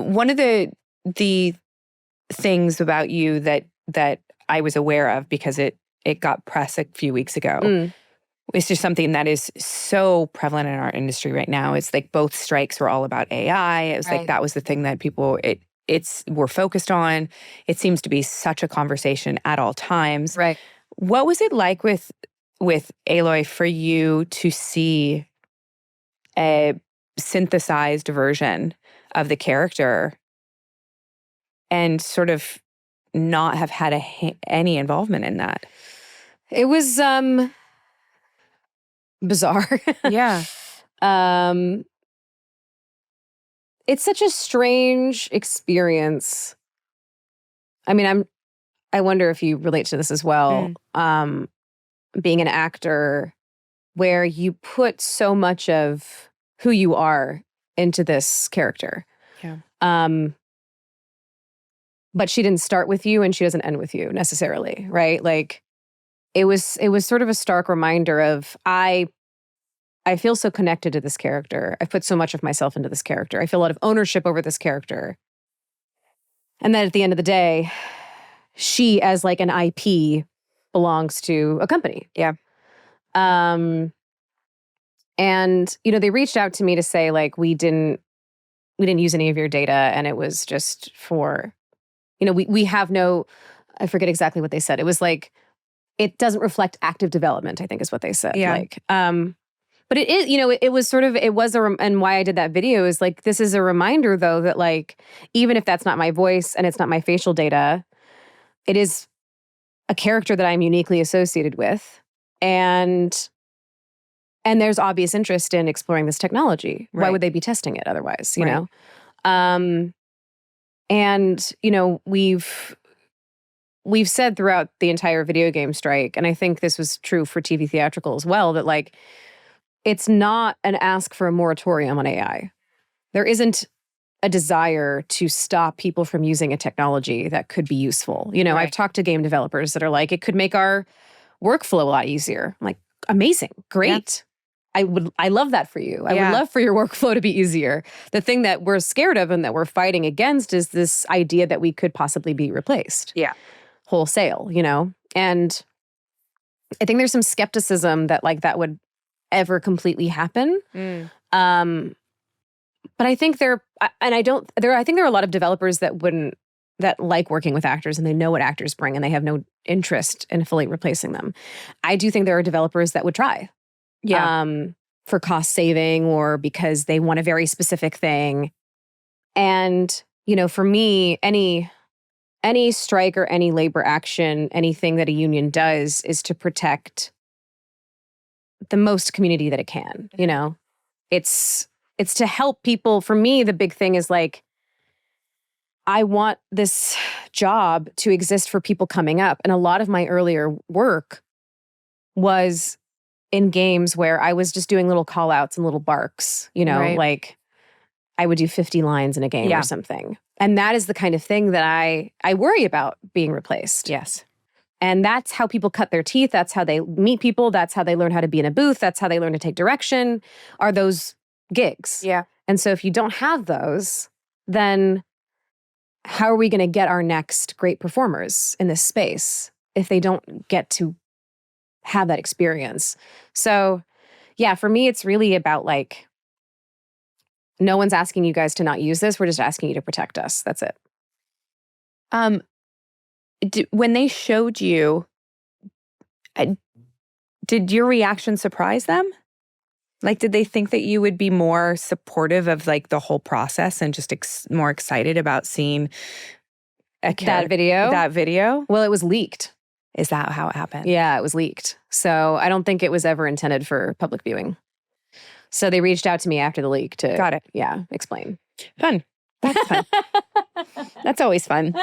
one of the things about you that I was aware of because it got press a few weeks ago. It's just something that is so prevalent in our industry right now. It's like both strikes were all about AI. It was like that was the thing that people were focused on. It seems to be such a conversation at all times. Right. What was it like with Aloy for you to see a synthesized version of the character and sort of not have had any involvement in that? It was bizarre. Yeah. It's such a strange experience. I mean, I wonder if you relate to this as well. Being an actor where you put so much of who you are into this character. Yeah. But she didn't start with you and she doesn't end with you necessarily, right? Like it was sort of a stark reminder of I feel so connected to this character. I've put so much of myself into this character. I feel a lot of ownership over this character. And then at the end of the day, she as like an IP belongs to a company. Yeah. And they reached out to me to say like we didn't use any of your data and it was just for we have no, I forget exactly what they said. It was like it doesn't reflect active development, I think is what they said. Yeah. Like but it is, it was sort of, and why I did that video is like, this is a reminder though, that like, even if that's not my voice and it's not my facial data, it is a character that I'm uniquely associated with. And there's obvious interest in exploring this technology. Right. Why would they be testing it otherwise, you Right. know? And, we've said throughout the entire video game strike, and I think this was true for TV theatrical as well, that like, it's not an ask for a moratorium on AI. There isn't a desire to stop people from using a technology that could be useful. Right. I've talked to game developers that are like, it could make our workflow a lot easier. I'm like, amazing, great. Yeah. I love that for you. I would love for your workflow to be easier. The thing that we're scared of and that we're fighting against is this idea that we could possibly be replaced. Yeah. Wholesale, And I think there's some skepticism that like that would ever completely happen. But I think I think there are a lot of developers that like working with actors and they know what actors bring and they have no interest in fully replacing them. I do think there are developers that would try. Yeah. For cost saving or because they want a very specific thing. And, for me, any strike or any labor action, anything that a union does is to protect the most community that it can, It's to help people. For me, the big thing is like, I want this job to exist for people coming up. And a lot of my earlier work was in games where I was just doing little call outs and little barks, Right. like I would do 50 lines in a game or something. And that is the kind of thing that I worry about being replaced. Yes. And that's how people cut their teeth. That's how they meet people. That's how they learn how to be in a booth. That's how they learn to take direction, are those gigs. Yeah. And so if you don't have those, then how are we going to get our next great performers in this space if they don't get to have that experience? So yeah, for me, it's really about like, no one's asking you guys to not use this. We're just asking you to protect us. That's it. When they showed you, did your reaction surprise them? Like, did they think that you would be more supportive of like the whole process and just more excited about seeing that video? That video? Well, it was leaked. Is that how it happened? Yeah, it was leaked. So I don't think it was ever intended for public viewing. So they reached out to me after the leak to Got it. Yeah, explain. Fun. That's fun. That's always fun.